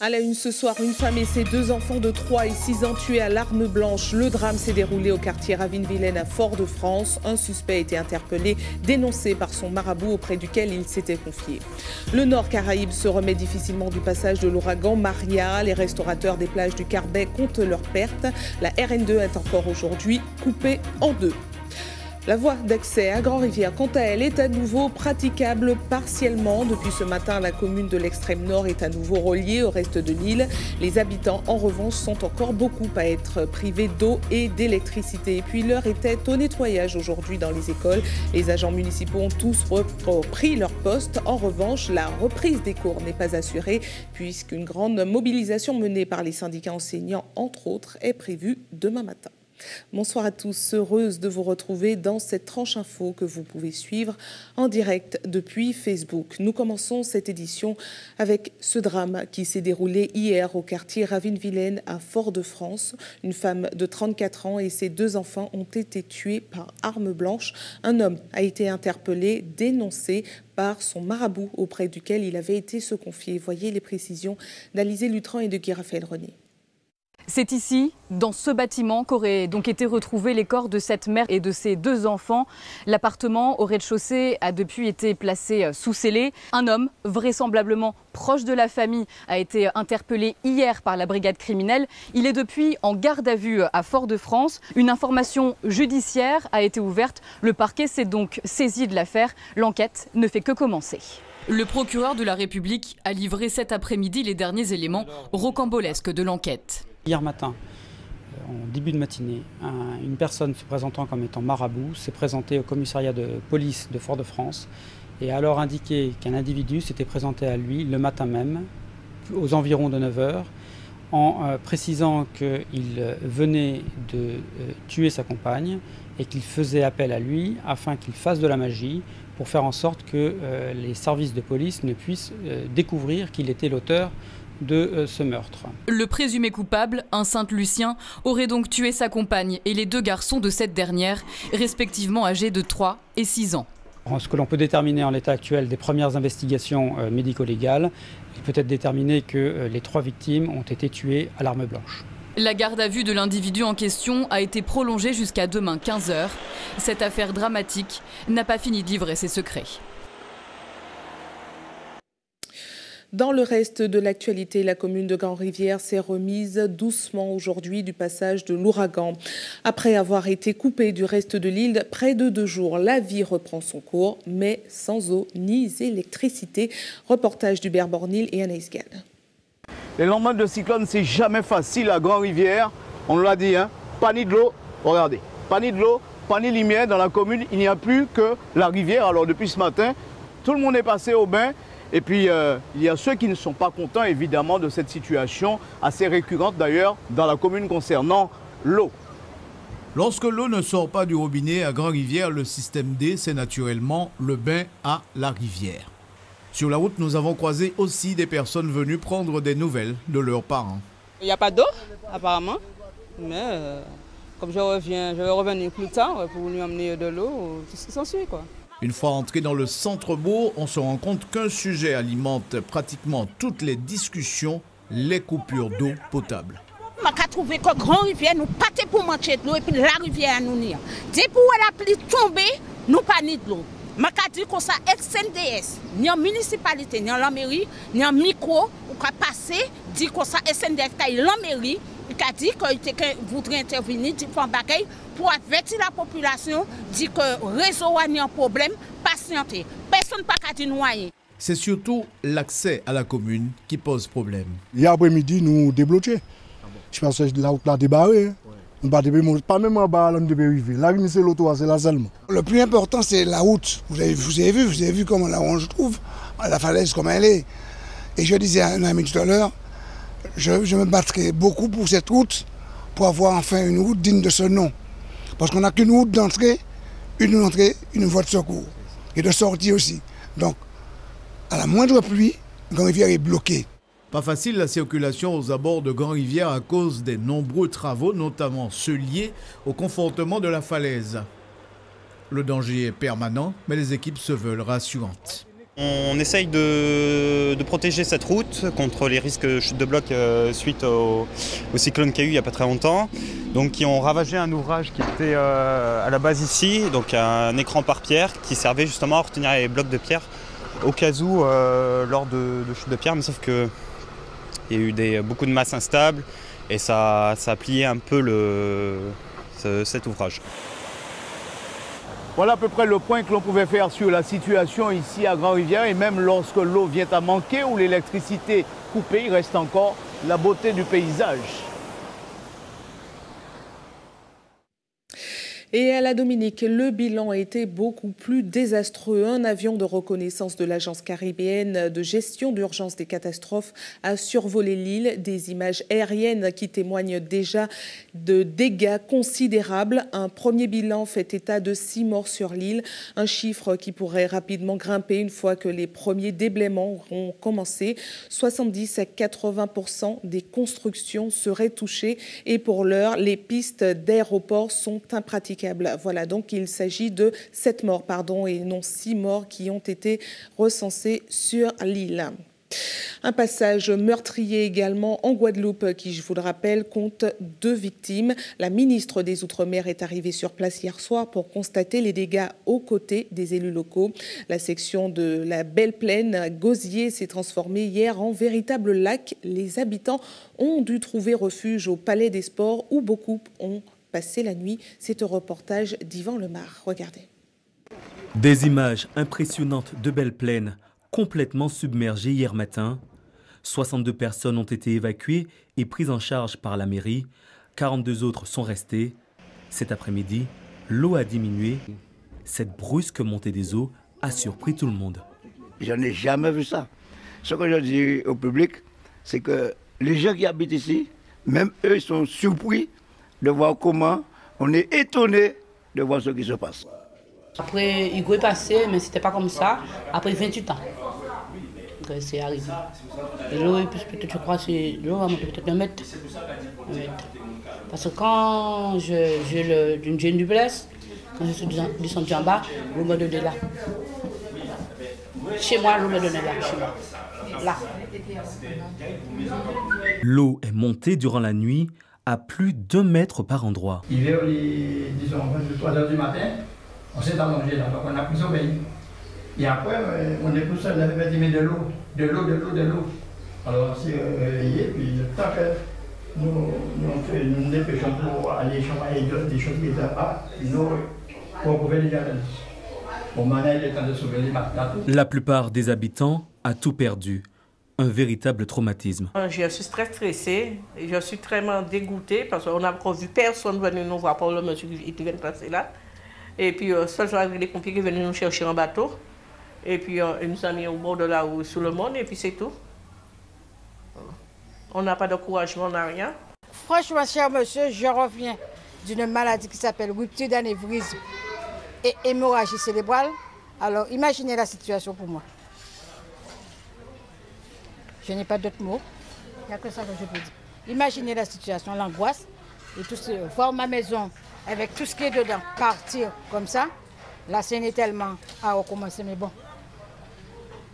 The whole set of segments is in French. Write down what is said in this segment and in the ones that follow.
À la une ce soir, une femme et ses deux enfants de 3 et 6 ans tués à l'arme blanche. Le drame s'est déroulé au quartier Ravin-Vilaine à Fort-de-France. Un suspect a été interpellé, dénoncé par son marabout auprès duquel il s'était confié. Le Nord Caraïbes se remet difficilement du passage de l'ouragan Maria. Les restaurateurs des plages du Carbet comptent leurs pertes. La RN2 est encore aujourd'hui coupée en deux. La voie d'accès à Grand-Rivière, quant à elle, est à nouveau praticable partiellement. Depuis ce matin, la commune de l'extrême nord est à nouveau reliée au reste de l'île. Les habitants, en revanche, sont encore beaucoup à être privés d'eau et d'électricité. Et puis l'heure était au nettoyage aujourd'hui dans les écoles. Les agents municipaux ont tous repris leur poste. En revanche, la reprise des cours n'est pas assurée puisqu'une grande mobilisation menée par les syndicats enseignants, entre autres, est prévue demain matin. Bonsoir à tous, heureuse de vous retrouver dans cette tranche info que vous pouvez suivre en direct depuis Facebook. Nous commençons cette édition avec ce drame qui s'est déroulé hier au quartier Ravin-Vilaine à Fort-de-France. Une femme de 34 ans et ses deux enfants ont été tués par arme blanche. Un homme a été interpellé, dénoncé par son marabout auprès duquel il avait été se confier. Voyez les précisions d'Alizé Lutran et de Guy Raphaël René. C'est ici, dans ce bâtiment, qu'auraient donc été retrouvés les corps de cette mère et de ses deux enfants. L'appartement au rez-de-chaussée a depuis été placé sous scellé. Un homme, vraisemblablement proche de la famille, a été interpellé hier par la brigade criminelle. Il est depuis en garde à vue à Fort-de-France. Une information judiciaire a été ouverte. Le parquet s'est donc saisi de l'affaire. L'enquête ne fait que commencer. Le procureur de la République a livré cet après-midi les derniers éléments rocambolesques de l'enquête. Hier matin, en début de matinée, une personne se présentant comme étant marabout s'est présentée au commissariat de police de Fort-de-France et a alors indiqué qu'un individu s'était présenté à lui le matin même, aux environs de 9 h, en précisant qu'il venait de tuer sa compagne et qu'il faisait appel à lui afin qu'il fasse de la magie pour faire en sorte que les services de police ne puissent découvrir qu'il était l'auteur de ce meurtre. Le présumé coupable, un Saint-Lucien, aurait donc tué sa compagne et les deux garçons de cette dernière, respectivement âgés de 3 et 6 ans. Ce que l'on peut déterminer en l'état actuel des premières investigations médico-légales, il peut être déterminé que les 3 victimes ont été tuées à l'arme blanche. La garde à vue de l'individu en question a été prolongée jusqu'à demain 15 h. Cette affaire dramatique n'a pas fini de livrer ses secrets. Dans le reste de l'actualité, la commune de Grand-Rivière s'est remise doucement aujourd'hui du passage de l'ouragan. Après avoir été coupée du reste de l'île près de 2 jours, la vie reprend son cours, mais sans eau ni électricité. Reportage d'Hubert Bornil et Anaïs Gall. Les lendemains de cyclone, c'est jamais facile à Grand-Rivière. On l'a dit, hein, pas ni de l'eau, regardez, pas ni de l'eau, pas ni de lumière dans la commune. Il n'y a plus que la rivière. Alors depuis ce matin, tout le monde est passé au bain. Et puis, il y a ceux qui ne sont pas contents, évidemment, de cette situation assez récurrente, d'ailleurs, dans la commune concernant l'eau. Lorsque l'eau ne sort pas du robinet à Grand-Rivière, le système D, c'est naturellement le bain à la rivière. Sur la route, nous avons croisé aussi des personnes venues prendre des nouvelles de leurs parents. Il n'y a pas d'eau, apparemment, mais comme je vais revenir plus tard pour lui emmener de l'eau, tout ce qui s'ensuit, quoi. Une fois entré dans le centre-bourg, on se rend compte qu'un sujet alimente pratiquement toutes les discussions, les coupures d'eau potable. Je n'ai trouvé que Grand-Rivière, nous pas pour manger de l'eau et puis la rivière nous n'y a. Dès pour la pluie tomber, nous pas ni de l'eau. Je dis que ça SNDS, ni en municipalité, ni en la mairie, ni en micro, ou qu'à passer, dit que ça SNDS, la mairie, qui a dit qu'il voudrait intervenir, dit pour bagaille pour avertir la population, dit que le réseau a un problème, patienter. Personne n'a pas dit noyer. C'est surtout l'accès à la commune qui pose problème. Hier après-midi, nous débloquons. Je pense que la route là débarrée. On ne pas même en bas, on devait arriver. La ligne, c'est l'auto, c'est là seulement. Le plus important, c'est la route. Vous avez vu comment là on se trouve, la falaise comme elle est. Et je disais à un ami tout à l'heure, je me battrai beaucoup pour cette route, pour avoir enfin une route digne de ce nom. Parce qu'on n'a qu'une route d'entrée, une voie de secours. Et de sortie aussi. Donc, à la moindre pluie, Grand-Rivière est bloquée. Pas facile la circulation aux abords de Grand-Rivière à cause des nombreux travaux, notamment ceux liés au confortement de la falaise. Le danger est permanent, mais les équipes se veulent rassurantes. On essaye de protéger cette route contre les risques de chute de blocs suite au cyclone qu'il y a eu il n'y a pas très longtemps. Donc qui ont ravagé un ouvrage qui était à la base ici, donc un écran par pierre qui servait justement à retenir les blocs de pierre au cas où lors de chute de pierre, mais sauf qu'il y a eu beaucoup de masse instable et ça a plié un peu cet ouvrage. Voilà à peu près le point que l'on pouvait faire sur la situation ici à Grand-Rivière. Et même lorsque l'eau vient à manquer ou l'électricité coupée, il reste encore la beauté du paysage. Et à la Dominique, le bilan a été beaucoup plus désastreux. Un avion de reconnaissance de l'Agence caribéenne de gestion d'urgence des catastrophes a survolé l'île. Des images aériennes qui témoignent déjà de dégâts considérables. Un premier bilan fait état de 6 morts sur l'île, un chiffre qui pourrait rapidement grimper une fois que les premiers déblaiements auront commencé. 70 à 80% des constructions seraient touchées et pour l'heure, les pistes d'aéroport sont impraticables. Voilà, donc il s'agit de 7 morts, et non 6 morts qui ont été recensés sur l'île. Un passage meurtrier également en Guadeloupe qui, je vous le rappelle, compte 2 victimes. La ministre des Outre-mer est arrivée sur place hier soir pour constater les dégâts aux côtés des élus locaux. La section de la Belle Plaine à Gosier s'est transformée hier en véritable lac. Les habitants ont dû trouver refuge au Palais des Sports où beaucoup ont passé la nuit. C'est un reportage d'Yvan Lemar. Regardez. Des images impressionnantes de Belle Plaine complètement submergées hier matin. 62 personnes ont été évacuées et prises en charge par la mairie. 42 autres sont restées. Cet après-midi, l'eau a diminué. Cette brusque montée des eaux a surpris tout le monde. Je n'ai jamais vu ça. Ce que je dis au public, c'est que les gens qui habitent ici, même eux, ils sont surpris de voir comment on est étonné de voir ce qui se passe. Après, il est passé, mais ce n'était pas comme ça. Après 28 ans, c'est arrivé. Et l'eau, peut-être, je crois, l'eau va monter peut-être 1 mètre. Parce que quand j'ai une gêne du blesse, quand je suis descendu en bas, l'eau me donnait là. Chez moi, l'eau me donnait là, chez moi. Là. L'eau est montée durant la nuit à plus d'1 mètre par endroit. Il est, disons, 23h du matin, on s'est allongé là, donc on a pris sommeil. Et après, on est tout seul, on avait mis de l'eau. Alors on s'est réveillé, puis le temps que nous dépêchons pour aller chamailler des choses qui étaient là, on pouvait les garder. Bon, maintenant, il est temps de sauver les matelas. La plupart des habitants a tout perdu. Un véritable traumatisme. Je suis très stressée et je suis très dégoûtée parce qu'on n'a encore vu personne venir nous voir pour le monsieur qui vient de passer là. Et puis, seul jour, les pompiers qui sont venus nous chercher en bateau. Et puis, ils nous ont mis au bord de la route sur le monde et puis c'est tout. On n'a pas de couragement, on n'a rien. Franchement, cher monsieur, je reviens d'une maladie qui s'appelle rupture d'anévrisme et hémorragie cérébrale. Alors, imaginez la situation pour moi. Je n'ai pas d'autres mots. Il n'y a que ça que je peux dire. Imaginez la situation, l'angoisse, et tout ce, voir ma maison avec tout ce qui est dedans, partir comme ça. La scène est tellement à recommencer, mais bon.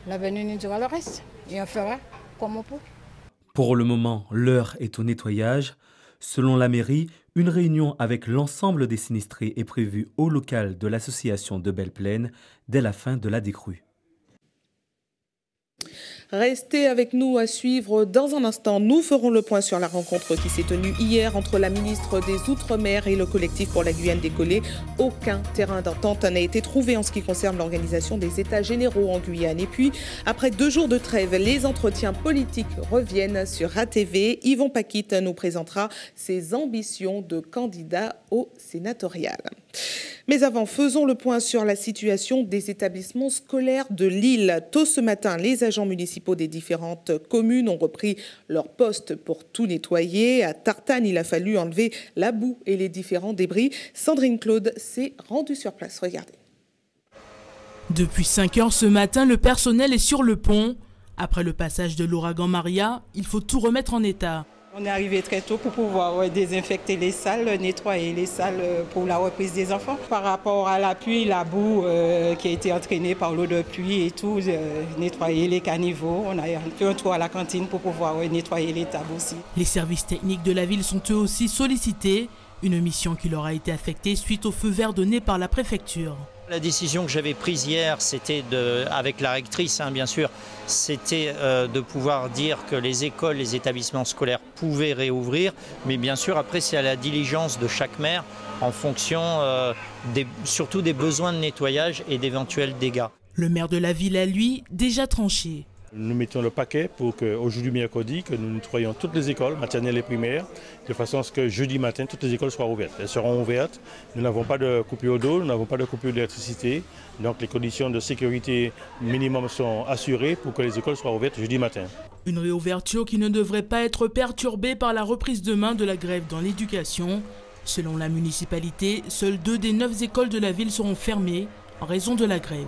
L'avenir nous dira le reste et on fera comme on peut. Pour le moment, l'heure est au nettoyage. Selon la mairie, une réunion avec l'ensemble des sinistrés est prévue au local de l'association de Belle Plaine dès la fin de la décrue. Restez avec nous à suivre dans un instant. Nous ferons le point sur la rencontre qui s'est tenue hier entre la ministre des Outre-mer et le collectif pour la Guyane décollée. Aucun terrain d'entente n'a été trouvé en ce qui concerne l'organisation des États généraux en Guyane. Et puis, après 2 jours de trêve, les entretiens politiques reviennent sur ATV. Yvon Paquit nous présentera ses ambitions de candidat au sénatorial. Mais avant, faisons le point sur la situation des établissements scolaires de l'île. Tôt ce matin, les agents municipaux des différentes communes ont repris leur poste pour tout nettoyer. À Tartane, il a fallu enlever la boue et les différents débris. Sandrine Claude s'est rendue sur place. Regardez. Depuis 5 heures ce matin, le personnel est sur le pont. Après le passage de l'ouragan Maria, il faut tout remettre en état. On est arrivé très tôt pour pouvoir désinfecter les salles, nettoyer les salles pour la reprise des enfants. Par rapport à la pluie, la boue qui a été entraînée par l'eau de pluie et tout, nettoyer les caniveaux. On a fait un tour à la cantine pour pouvoir nettoyer les tables aussi. Les services techniques de la ville sont eux aussi sollicités. Une mission qui leur a été affectée suite au feu vert donné par la préfecture. La décision que j'avais prise hier, c'était avec la rectrice, bien sûr, c'était de pouvoir dire que les écoles, les établissements scolaires pouvaient réouvrir, mais bien sûr après c'est à la diligence de chaque maire en fonction surtout des besoins de nettoyage et d'éventuels dégâts. Le maire de la ville a lui déjà tranché. Nous mettons le paquet pour qu'aujourd'hui mercredi, que nous nettoyions toutes les écoles, maternelles et primaires, de façon à ce que jeudi matin, toutes les écoles soient ouvertes. Elles seront ouvertes. Nous n'avons pas de coupure d'eau, nous n'avons pas de coupure d'électricité. Donc les conditions de sécurité minimum sont assurées pour que les écoles soient ouvertes jeudi matin. Une réouverture qui ne devrait pas être perturbée par la reprise demain de la grève dans l'éducation. Selon la municipalité, seules 2 des 9 écoles de la ville seront fermées en raison de la grève.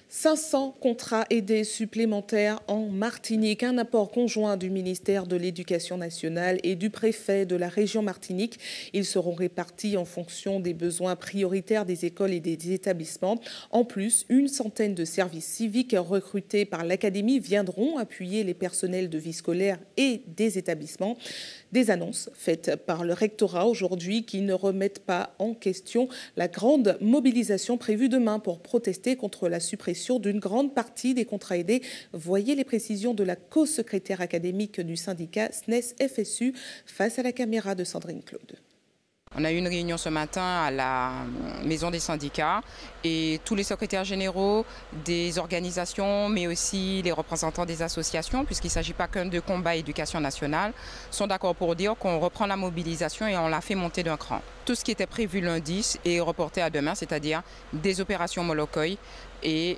500 contrats aidés supplémentaires en Martinique. Un apport conjoint du ministère de l'Éducation nationale et du préfet de la région Martinique. Ils seront répartis en fonction des besoins prioritaires des écoles et des établissements. En plus, une centaine de services civiques recrutés par l'Académie viendront appuyer les personnels de vie scolaire et des établissements. Des annonces faites par le rectorat aujourd'hui qui ne remettent pas en question la grande mobilisation prévue demain pour protester contre la suppression d'une grande partie des contrats aidés. Voyez les précisions de la co-secrétaire académique du syndicat SNES-FSU face à la caméra de Sandrine Claude. On a eu une réunion ce matin à la maison des syndicats et tous les secrétaires généraux des organisations, mais aussi les représentants des associations, puisqu'il ne s'agit pas qu'un de combat éducation nationale, sont d'accord pour dire qu'on reprend la mobilisation et on la fait monter d'un cran. Tout ce qui était prévu lundi est reporté à demain, c'est-à-dire des opérations Molokoï et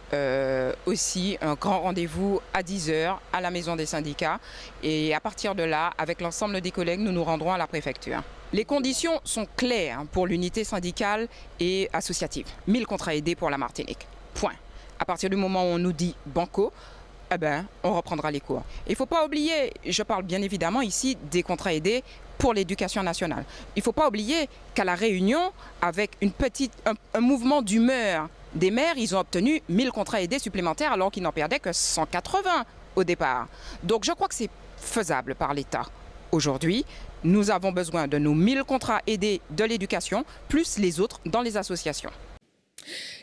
aussi un grand rendez-vous à 10 h à la maison des syndicats. Et à partir de là, avec l'ensemble des collègues, nous nous rendrons à la préfecture. Les conditions sont claires pour l'unité syndicale et associative. 1000 contrats aidés pour la Martinique. Point. À partir du moment où on nous dit banco, on reprendra les cours. Il ne faut pas oublier, je parle bien évidemment ici des contrats aidés pour l'éducation nationale. Il ne faut pas oublier qu'à la Réunion, avec un mouvement d'humeur des maires, ils ont obtenu 1000 contrats aidés supplémentaires alors qu'ils n'en perdaient que 180 au départ. Donc je crois que c'est faisable par l'État. Aujourd'hui, nous avons besoin de nos 1000 contrats aidés de l'éducation, plus les autres dans les associations.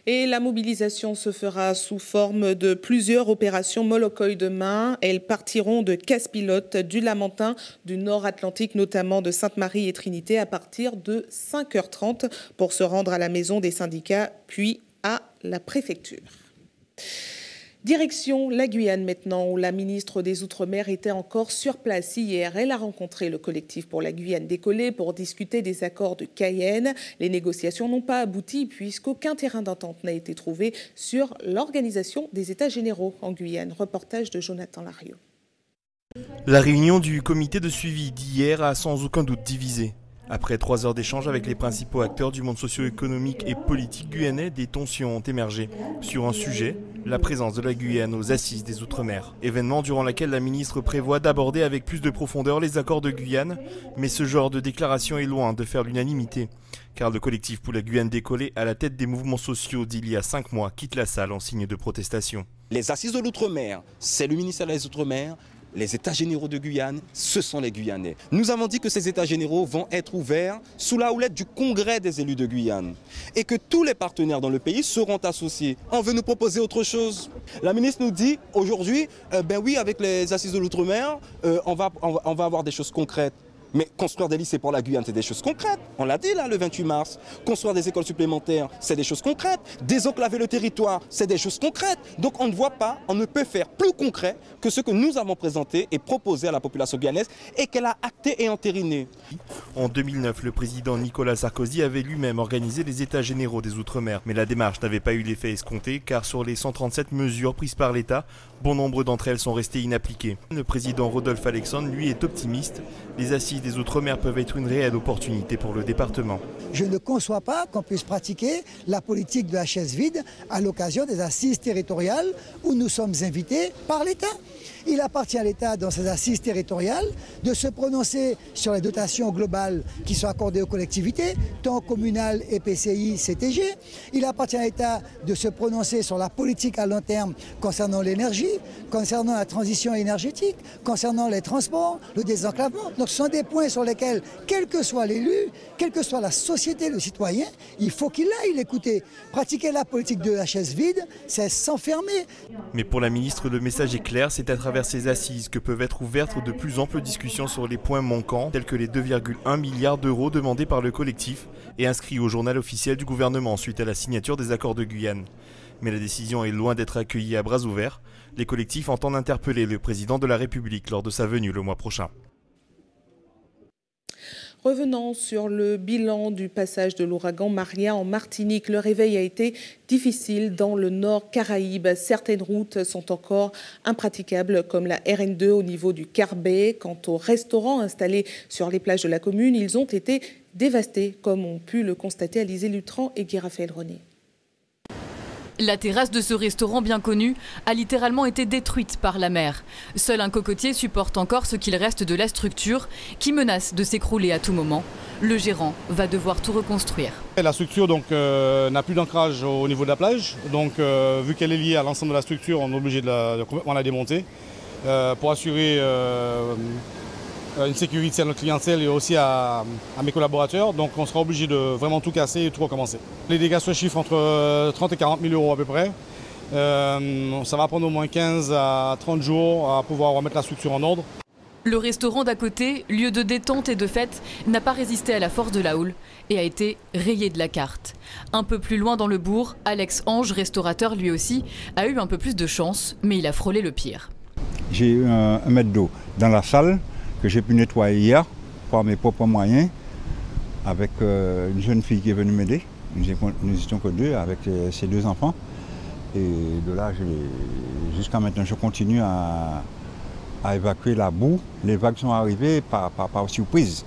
Et la mobilisation se fera sous forme de plusieurs opérations Molokoï demain. Elles partiront de Casse-Pilote, du Lamentin, du Nord-Atlantique, notamment de Sainte-Marie et Trinité, à partir de 5 h 30 pour se rendre à la maison des syndicats, puis à la préfecture. Direction la Guyane maintenant, où la ministre des Outre-mer était encore sur place hier. Elle a rencontré le collectif pour la Guyane décollée pour discuter des accords de Cayenne. Les négociations n'ont pas abouti puisqu'aucun terrain d'entente n'a été trouvé sur l'organisation des États généraux en Guyane. Reportage de Jonathan Lariot. La réunion du comité de suivi d'hier a sans aucun doute divisé. Après 3 heures d'échange avec les principaux acteurs du monde socio-économique et politique guyanais, des tensions ont émergé sur un sujet, la présence de la Guyane aux Assises des Outre-mer. Événement durant lequel la ministre prévoit d'aborder avec plus de profondeur les accords de Guyane, mais ce genre de déclaration est loin de faire l'unanimité, car le collectif pour la Guyane décollée à la tête des mouvements sociaux d'il y a 5 mois quitte la salle en signe de protestation. Les Assises de l'Outre-mer, c'est le ministère des Outre-mer. Les États généraux de Guyane, ce sont les Guyanais. Nous avons dit que ces États généraux vont être ouverts sous la houlette du Congrès des élus de Guyane et que tous les partenaires dans le pays seront associés. On veut nous proposer autre chose. La ministre nous dit aujourd'hui, oui, avec les Assises de l'Outre-mer, on va avoir des choses concrètes. Mais construire des lycées pour la Guyane, c'est des choses concrètes. On l'a dit là le 28 mars. Construire des écoles supplémentaires, c'est des choses concrètes. Désenclaver le territoire, c'est des choses concrètes. Donc on ne voit pas, on ne peut faire plus concret que ce que nous avons présenté et proposé à la population guyanaise et qu'elle a acté et entériné. En 2009, le président Nicolas Sarkozy avait lui-même organisé les États généraux des Outre-mer. Mais la démarche n'avait pas eu l'effet escompté car sur les 137 mesures prises par l'État, bon nombre d'entre elles sont restées inappliquées. Le président Rodolphe Alexandre, lui, est optimiste. Les Assises des Outre-mer peuvent être une réelle opportunité pour le département. Je ne conçois pas qu'on puisse pratiquer la politique de la chaise vide à l'occasion des assises territoriales où nous sommes invités par l'État. Il appartient à l'État, dans ses assises territoriales, de se prononcer sur les dotations globales qui sont accordées aux collectivités, tant communales, EPCI, CTG. Il appartient à l'État de se prononcer sur la politique à long terme concernant l'énergie, concernant la transition énergétique, concernant les transports, le désenclavement. Donc ce sont des points sur lesquels, quel que soit l'élu, quelle que soit la société, le citoyen, il faut qu'il aille l'écouter. Pratiquer la politique de la chaise vide, c'est s'enfermer. Mais pour la ministre, le message est clair, c'est à travers ces assises que peuvent être ouvertes de plus amples discussions sur les points manquants, tels que les 2,1 milliards d'euros demandés par le collectif et inscrits au journal officiel du gouvernement suite à la signature des accords de Guyane. Mais la décision est loin d'être accueillie à bras ouverts. Les collectifs entendent interpeller le président de la République lors de sa venue le mois prochain. Revenons sur le bilan du passage de l'ouragan Maria en Martinique. Le réveil a été difficile dans le nord Caraïbes. Certaines routes sont encore impraticables, comme la RN2 au niveau du Carbet. Quant aux restaurants installés sur les plages de la commune, ils ont été dévastés, comme ont pu le constater Alizé Lutran et Guy Raphaël René. La terrasse de ce restaurant bien connu a littéralement été détruite par la mer. Seul un cocotier supporte encore ce qu'il reste de la structure qui menace de s'écrouler à tout moment. Le gérant va devoir tout reconstruire. La structure n'a plus d'ancrage au niveau de la plage. Donc vu qu'elle est liée à l'ensemble de la structure, on est obligé de complètement la démonter pour assurer une sécurité à notre clientèle et aussi à mes collaborateurs. Donc on sera obligé de vraiment tout casser et tout recommencer. Les dégâts se chiffrent entre 30 et 40 000 euros à peu près. Ça va prendre au moins 15 à 30 jours à pouvoir remettre la structure en ordre. Le restaurant d'à côté, lieu de détente et de fête, n'a pas résisté à la force de la houle et a été rayé de la carte. Un peu plus loin dans le bourg, Alex Ange, restaurateur lui aussi, a eu un peu plus de chance, mais il a frôlé le pire. J'ai eu un mètre d'eau dans la salle que j'ai pu nettoyer hier par mes propres moyens avec une jeune fille qui est venue m'aider. Nous étions que deux avec ses deux enfants. Et de là, jusqu'à maintenant, je continue à évacuer la boue. Les vagues sont arrivées par surprise.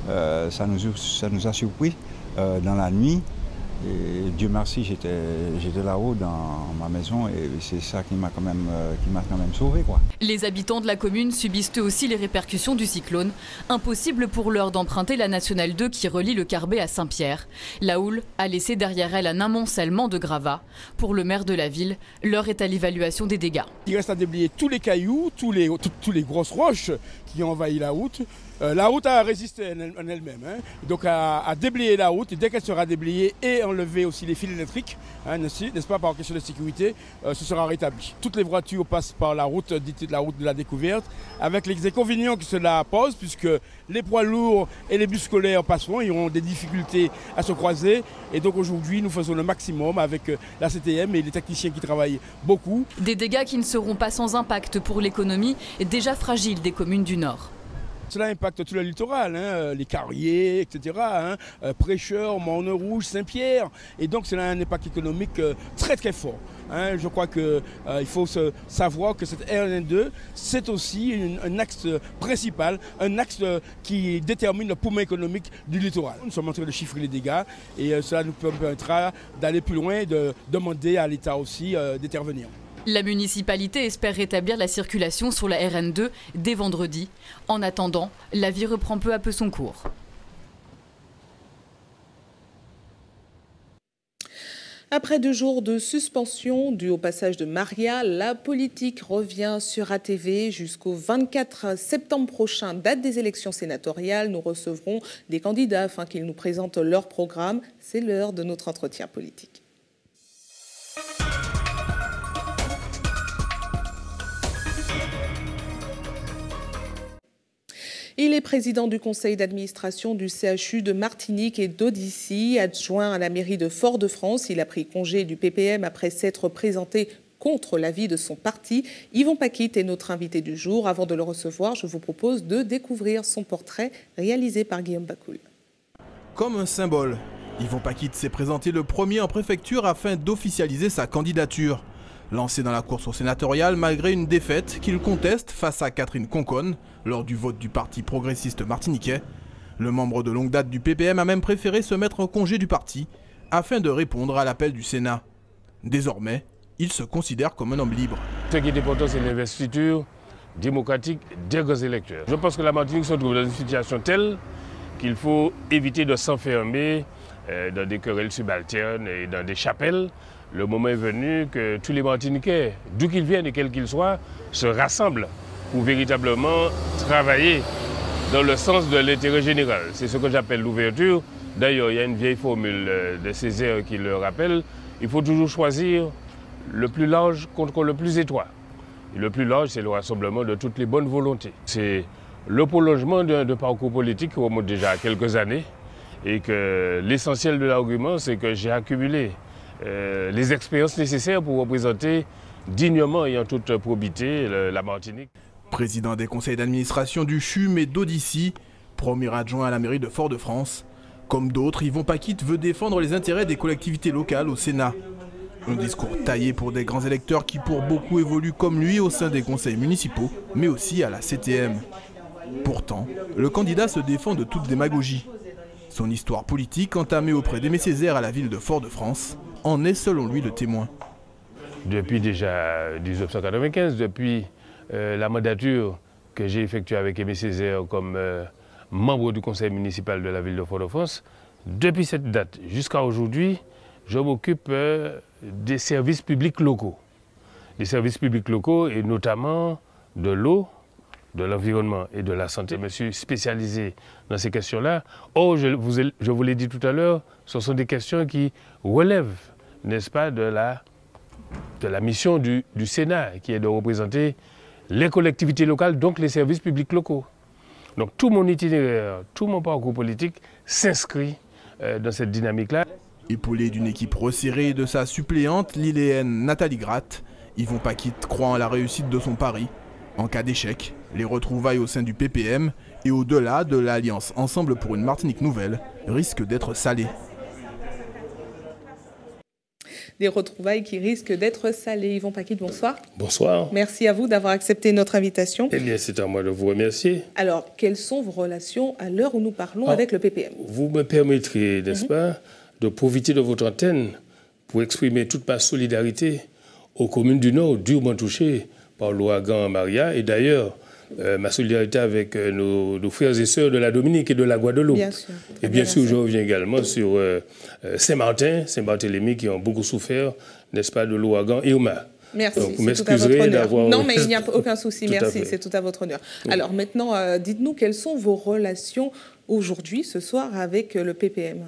Ça nous a surpris dans la nuit. Et Dieu merci, j'étais là-haut dans ma maison et c'est ça qui m'a quand même sauvé, quoi. Les habitants de la commune subissent eux aussi les répercussions du cyclone. Impossible pour l'heure d'emprunter la nationale 2 qui relie le Carbet à Saint-Pierre. La houle a laissé derrière elle un amoncellement de gravats. Pour le maire de la ville, l'heure est à l'évaluation des dégâts. Il reste à déblayer tous les cailloux, tous les grosses roches qui ont envahi la route. La route a résisté en elle-même, hein. Donc à déblayer la route, et dès qu'elle sera déblayée et enlever aussi les fils électriques, hein, n'est-ce pas, par question de sécurité, ce sera rétabli. Toutes les voitures passent par la route dite la route de la découverte, avec les inconvénients que cela pose, puisque les poids lourds et les bus scolaires passeront, ils auront des difficultés à se croiser. Et donc aujourd'hui, nous faisons le maximum avec la CTM et les techniciens qui travaillent beaucoup. Des dégâts qui ne seront pas sans impact pour l'économie déjà fragile des communes du Nord. Cela impacte tout le littoral, hein, les Carriers, etc., hein, Prêcheurs, Morne-Rouge, Saint-Pierre. Et donc cela a un impact économique très très fort. Hein. Je crois qu'il faut savoir que cette RN2, c'est aussi un axe principal, un axe qui détermine le poumon économique du littoral. Nous sommes en train de chiffrer les dégâts et cela nous permettra d'aller plus loin et de demander à l'État aussi d'intervenir. La municipalité espère rétablir la circulation sur la RN2 dès vendredi. En attendant, la vie reprend peu à peu son cours. Après 2 jours de suspension due au passage de Maria, la politique revient sur ATV jusqu'au 24 septembre prochain, date des élections sénatoriales. Nous recevrons des candidats afin qu'ils nous présentent leur programme. C'est l'heure de notre entretien politique. Il est président du conseil d'administration du CHU de Martinique et d'Odissi, adjoint à la mairie de Fort-de-France. Il a pris congé du PPM après s'être présenté contre l'avis de son parti. Yvon Paquit est notre invité du jour. Avant de le recevoir, je vous propose de découvrir son portrait réalisé par Guillaume Bacoul. Comme un symbole, Yvon Paquit s'est présenté le premier en préfecture afin d'officialiser sa candidature. Lancé dans la course au sénatorial malgré une défaite qu'il conteste face à Catherine Conconne lors du vote du parti progressiste martiniquais, le membre de longue date du PPM a même préféré se mettre en congé du parti afin de répondre à l'appel du Sénat. Désormais, il se considère comme un homme libre. Ce qui est important, c'est l'investiture démocratique des grands électeurs. Je pense que la Martinique se trouve dans une situation telle qu'il faut éviter de s'enfermer dans des querelles subalternes et dans des chapelles. Le moment est venu que tous les Martiniquais, d'où qu'ils viennent et quels qu'ils soient, se rassemblent pour véritablement travailler dans le sens de l'intérêt général. C'est ce que j'appelle l'ouverture. D'ailleurs, il y a une vieille formule de Césaire qui le rappelle. Il faut toujours choisir le plus large contre le plus étroit. Et le plus large, c'est le rassemblement de toutes les bonnes volontés. C'est le prolongement d'un parcours politique qui remonte déjà à quelques années et que l'essentiel de l'argument, c'est que j'ai accumulé les expériences nécessaires pour représenter dignement et en toute probité la Martinique. Président des conseils d'administration du CHUM et d'Audici, premier adjoint à la mairie de Fort-de-France. Comme d'autres, Yvon Paquette veut défendre les intérêts des collectivités locales au Sénat. Un discours taillé pour des grands électeurs qui pour beaucoup évoluent comme lui au sein des conseils municipaux, mais aussi à la CTM. Pourtant, le candidat se défend de toute démagogie. Son histoire politique, entamée auprès d'Aimé Césaire à la ville de Fort-de-France, en est selon lui le témoin. Depuis déjà 1995, depuis la mandature que j'ai effectuée avec Aimé Césaire comme membre du conseil municipal de la ville de Fort-de-France, depuis cette date jusqu'à aujourd'hui, je m'occupe des services publics locaux. Des services publics locaux et notamment de l'eau, de l'environnement et de la santé. Je me suis spécialisé dans ces questions-là. Or, je vous l'ai dit tout à l'heure, ce sont des questions qui relèvent, n'est-ce pas, de la mission du Sénat, qui est de représenter les collectivités locales, donc les services publics locaux. Donc tout mon itinéraire, tout mon parcours politique s'inscrit dans cette dynamique-là. Épaulé d'une équipe resserrée et de sa suppléante, l'iléenne Nathalie Gratte, Yvon Paquette croit en la réussite de son pari. En cas d'échec, les retrouvailles au sein du PPM et au-delà de l'Alliance Ensemble pour une Martinique nouvelle risquent d'être salées. Des retrouvailles qui risquent d'être salées. Yvon Paquette, bonsoir. Bonsoir. Merci à vous d'avoir accepté notre invitation. Eh bien, c'est à moi de vous remercier. Alors, quelles sont vos relations à l'heure où nous parlons avec le PPM? Vous me permettrez, n'est-ce pas, de profiter de votre antenne pour exprimer toute ma solidarité aux communes du Nord durement touchées par l'ouragan Maria. Et d'ailleurs, ma solidarité avec nos frères et sœurs de la Dominique et de la Guadeloupe. Bien sûr. Et bien sûr, je reviens également sur Saint-Martin, Saint-Barthélemy, qui ont beaucoup souffert, n'est-ce pas, de l'ouragan Irma. Merci. Donc, vous m'excuserez d'avoir... Non, mais il n'y a aucun souci, Tout merci, c'est tout à votre honneur. Oui. Alors maintenant, dites-nous, quelles sont vos relations aujourd'hui, ce soir, avec le PPM?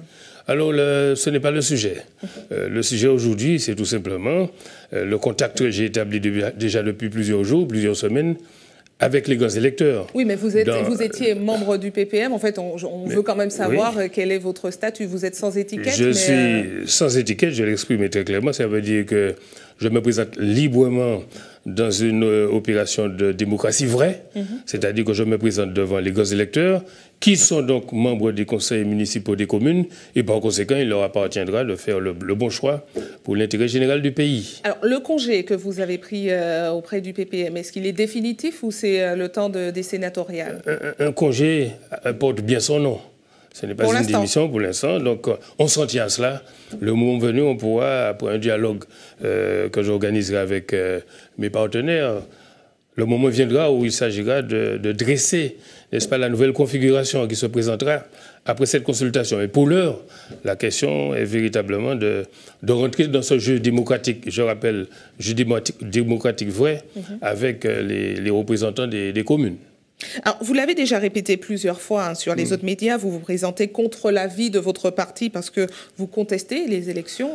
Alors, ce n'est pas le sujet. Le sujet aujourd'hui, c'est tout simplement le contact que j'ai établi déjà depuis plusieurs jours, plusieurs semaines, avec les grands électeurs. Oui, mais vous étiez membre du PPM. En fait, on veut quand même savoir quel est votre statut. Vous êtes sans étiquette. Je suis sans étiquette, je l'exprime très clairement. Ça veut dire que je me présente librement dans une opération de démocratie vraie. C'est-à-dire que je me présente devant les grands électeurs, qui sont donc membres des conseils municipaux des communes, et par conséquent, il leur appartiendra de faire le bon choix pour l'intérêt général du pays. Alors, le congé que vous avez pris auprès du PPM, est-ce qu'il est définitif ou c'est le temps des sénatoriales? Un congé porte bien son nom. Ce n'est pas une démission pour l'instant, donc on s'en tient à cela. Le moment venu, on pourra, après un dialogue que j'organiserai avec mes partenaires, le moment viendra où il s'agira de dresser, n'est-ce pas, la nouvelle configuration qui se présentera après cette consultation. Et pour l'heure, la question est véritablement de rentrer dans ce jeu démocratique, je rappelle, jeu démocratique vrai, avec les représentants des communes. Alors, vous l'avez déjà répété plusieurs fois sur les autres médias, vous vous présentez contre l'avis de votre parti parce que vous contestez les élections.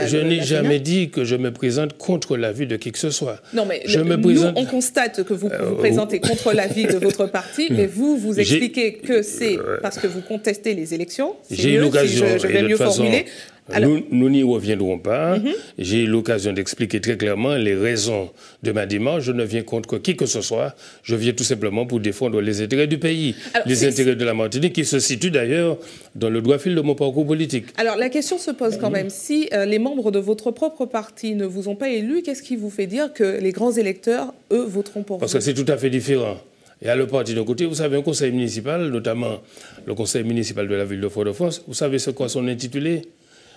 Je n'ai jamais dit que je me présente contre l'avis de qui que ce soit. Non, mais nous, on constate que vous vous présentez contre l'avis de votre parti, mais vous expliquez que c'est parce que vous contestez les élections. J'ai eu l'occasion, je vais mieux formuler. Alors, nous n'y reviendrons pas. J'ai eu l'occasion d'expliquer très clairement les raisons de ma démarche. Je ne viens contre qui que ce soit. Je viens tout simplement pour défendre les intérêts du pays, les intérêts de la Martinique, qui se situent d'ailleurs dans le droit fil de mon parcours politique. Alors la question se pose quand même. Si les membres de votre propre parti ne vous ont pas élu, qu'est-ce qui vous fait dire que les grands électeurs, eux, voteront pour vous? Parce que c'est tout à fait différent. Et à le parti d'un côté, vous savez, un conseil municipal, notamment le conseil municipal de la ville de Fort-de-France, vous savez ce qu'est son intitulé?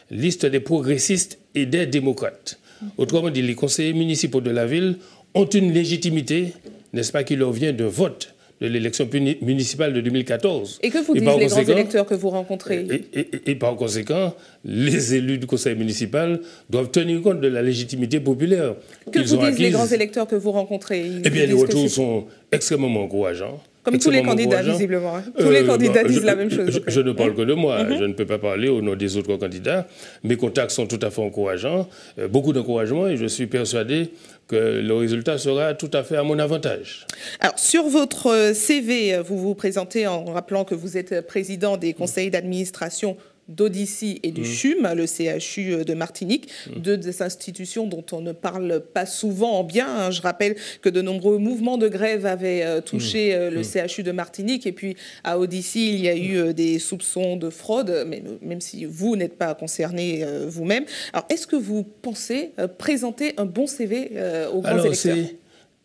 Liste des progressistes et des démocrates. Autrement dit, les conseillers municipaux de la ville ont une légitimité, n'est-ce pas, qui leur vient d'un vote de l'élection municipale de 2014. Et que vous disent les grands électeurs que vous rencontrez? Et par conséquent, les élus du conseil municipal doivent tenir compte de la légitimité populaire que vous disent les grands électeurs que vous rencontrez? Eh bien, les retours sont extrêmement encourageants. Comme tous les candidats, visiblement. Tous les candidats disent la même chose. Je ne parle que de moi. Je ne peux pas parler au nom des autres candidats. Mes contacts sont tout à fait encourageants, beaucoup d'encouragement, et je suis persuadé que le résultat sera tout à fait à mon avantage. Alors, sur votre CV, vous vous présentez en rappelant que vous êtes président des conseils d'administration d'Odyssey et du CHUM, le CHU de Martinique, deux des institutions dont on ne parle pas souvent en bien. Je rappelle que de nombreux mouvements de grève avaient touché le CHU de Martinique, et puis à Odyssey, il y a eu des soupçons de fraude, mais même si vous n'êtes pas concerné vous-même. Alors, est-ce que vous pensez présenter un bon CV aux grands électeurs?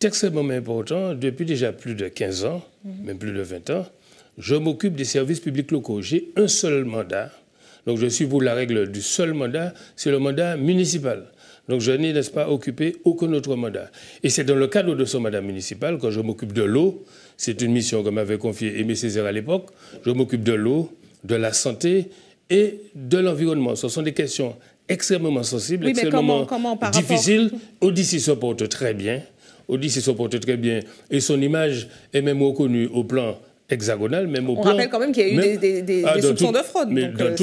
C'est extrêmement important. Depuis déjà plus de 15 ans, même plus de 20 ans, je m'occupe des services publics locaux. J'ai un seul mandat. Donc je suis pour la règle du seul mandat, c'est le mandat municipal. Donc je n'ai, n'est-ce pas, occupé aucun autre mandat. Et c'est dans le cadre de ce mandat municipal, quand je m'occupe de l'eau, c'est une mission que m'avait confiée Aimé Césaire à l'époque, je m'occupe de l'eau, de la santé et de l'environnement. Ce sont des questions extrêmement sensibles, extrêmement difficiles. Odyssey se porte très bien. Odyssey se porte très bien. Et son image est même reconnue au plan hexagonal, même au plan... On rappelle quand même qu'il y a eu des soupçons de fraude. Mais dans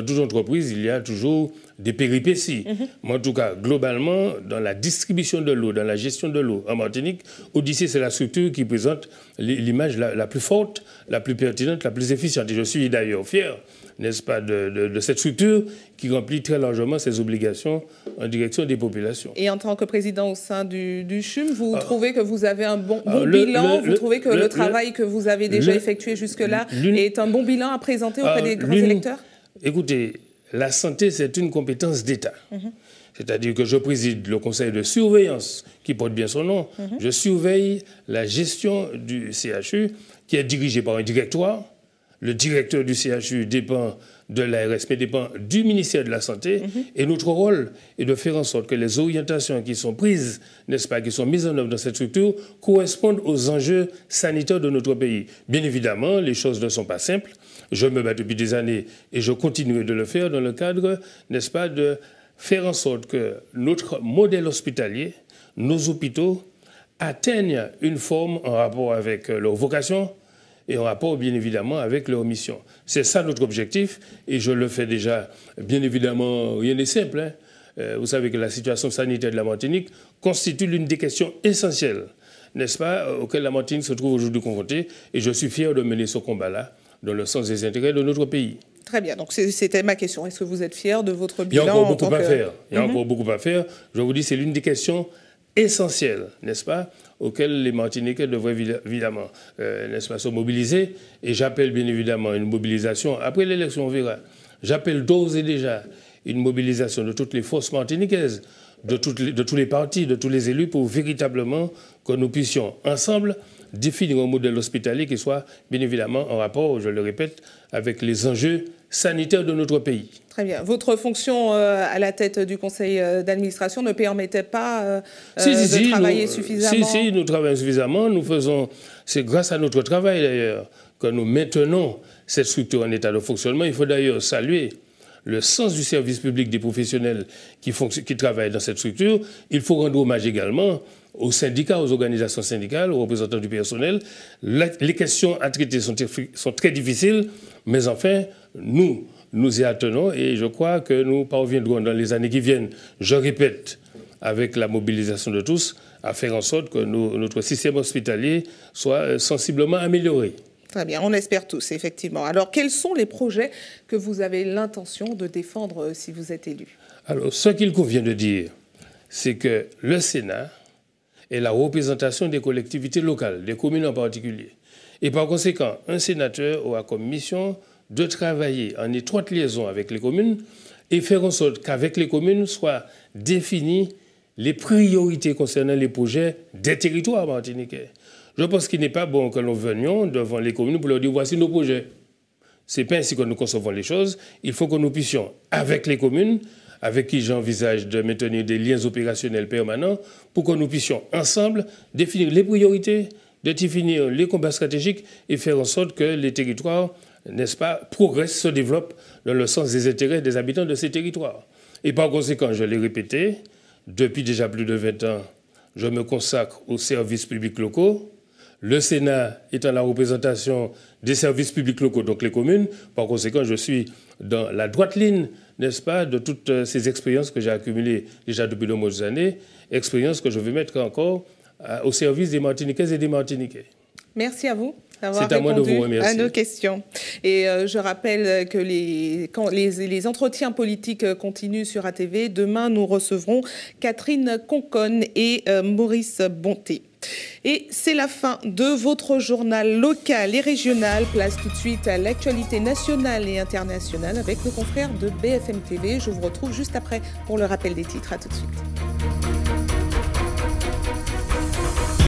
toute entreprise, il y a toujours des péripéties. Mais en tout cas, globalement, dans la distribution de l'eau, dans la gestion de l'eau en Martinique, Odyssey, c'est la structure qui présente l'image la plus forte, la plus pertinente, la plus efficiente. Et je suis d'ailleurs fier, n'est-ce pas, de cette structure qui remplit très largement ses obligations en direction des populations. Et en tant que président au sein du CHUM, vous trouvez que vous avez un bon bilan? Vous trouvez que le travail que vous avez déjà effectué jusque-là est un bon bilan à présenter auprès des grands électeurs? Écoutez, la santé, c'est une compétence d'État. C'est-à-dire que je préside le conseil de surveillance, qui porte bien son nom. Je surveille la gestion du CHU, qui est dirigée par un directoire. Le directeur du CHU dépend de l'ARS, mais dépend du ministère de la Santé. Et notre rôle est de faire en sorte que les orientations qui sont prises, n'est-ce pas, qui sont mises en œuvre dans cette structure, correspondent aux enjeux sanitaires de notre pays. Bien évidemment, les choses ne sont pas simples. Je me bats depuis des années et je continue de le faire dans le cadre, n'est-ce pas, de faire en sorte que notre modèle hospitalier, nos hôpitaux, atteignent une forme en rapport avec leur vocation et en rapport, bien évidemment, avec leur mission. C'est ça notre objectif, et je le fais déjà, bien évidemment, rien n'est simple. Vous savez que la situation sanitaire de la Martinique constitue l'une des questions essentielles, n'est-ce pas, auxquelles la Martinique se trouve aujourd'hui confrontée, et je suis fier de mener ce combat-là dans le sens des intérêts de notre pays. Très bien, donc c'était ma question. Est-ce que vous êtes fier de votre bilan? Il y a encore beaucoup à faire. Il y a encore beaucoup à faire. Je vous dis, c'est l'une des questions essentielles, n'est-ce pas, auxquelles les Martiniquais devraient évidemment, n'est-ce pas, se mobiliser. Et j'appelle bien évidemment une mobilisation. Après l'élection, on verra. J'appelle d'ores et déjà une mobilisation de toutes les forces martiniquaises, de tous les partis, de tous les élus, pour véritablement que nous puissions ensemble définir un modèle hospitalier qui soit bien évidemment en rapport, je le répète, avec les enjeux sanitaires de notre pays. Très bien. Votre fonction à la tête du conseil d'administration ne permettait pas de travailler suffisamment? Si, nous travaillons suffisamment. Nous faisons, c'est grâce à notre travail d'ailleurs que nous maintenons cette structure en état de fonctionnement. Il faut d'ailleurs saluer le sens du service public des professionnels qui travaillent dans cette structure. Il faut rendre hommage également aux syndicats, aux organisations syndicales, aux représentants du personnel. Les questions à traiter sont très difficiles, mais enfin, nous y attenons et je crois que nous parviendrons dans les années qui viennent, je répète, avec la mobilisation de tous, à faire en sorte que notre système hospitalier soit sensiblement amélioré. Très bien, on espère tous, effectivement. Alors, quels sont les projets que vous avez l'intention de défendre si vous êtes élu? Alors, ce qu'il convient de dire, c'est que le Sénat est la représentation des collectivités locales, des communes en particulier. Et par conséquent, un sénateur aura comme mission de travailler en étroite liaison avec les communes et faire en sorte qu'avec les communes soient définies les priorités concernant les projets des territoires martiniquais. Je pense qu'il n'est pas bon que nous venions devant les communes pour leur dire voici nos projets. Ce n'est pas ainsi que nous concevons les choses. Il faut que nous puissions, avec les communes, avec qui j'envisage de maintenir des liens opérationnels permanents pour que nous puissions ensemble définir les priorités, définir les combats stratégiques et faire en sorte que les territoires, n'est-ce pas, progressent, se développent dans le sens des intérêts des habitants de ces territoires. Et par conséquent, je l'ai répété, depuis déjà plus de 20 ans, je me consacre aux services publics locaux. Le Sénat étant la représentation des services publics locaux, donc les communes, par conséquent, je suis dans la droite ligne, n'est-ce pas, de toutes ces expériences que j'ai accumulées déjà depuis de nombreuses années, expériences que je vais mettre encore au service des Martiniquaises et des Martiniquais. Merci à vous d'avoir répondu à nos questions. Et je rappelle que les entretiens politiques continuent sur ATV. Demain, nous recevrons Catherine Conconne et Maurice Bonté. Et c'est la fin de votre journal local et régional. Place tout de suite à l'actualité nationale et internationale avec nos confrères de BFM TV. Je vous retrouve juste après pour le rappel des titres. À tout de suite.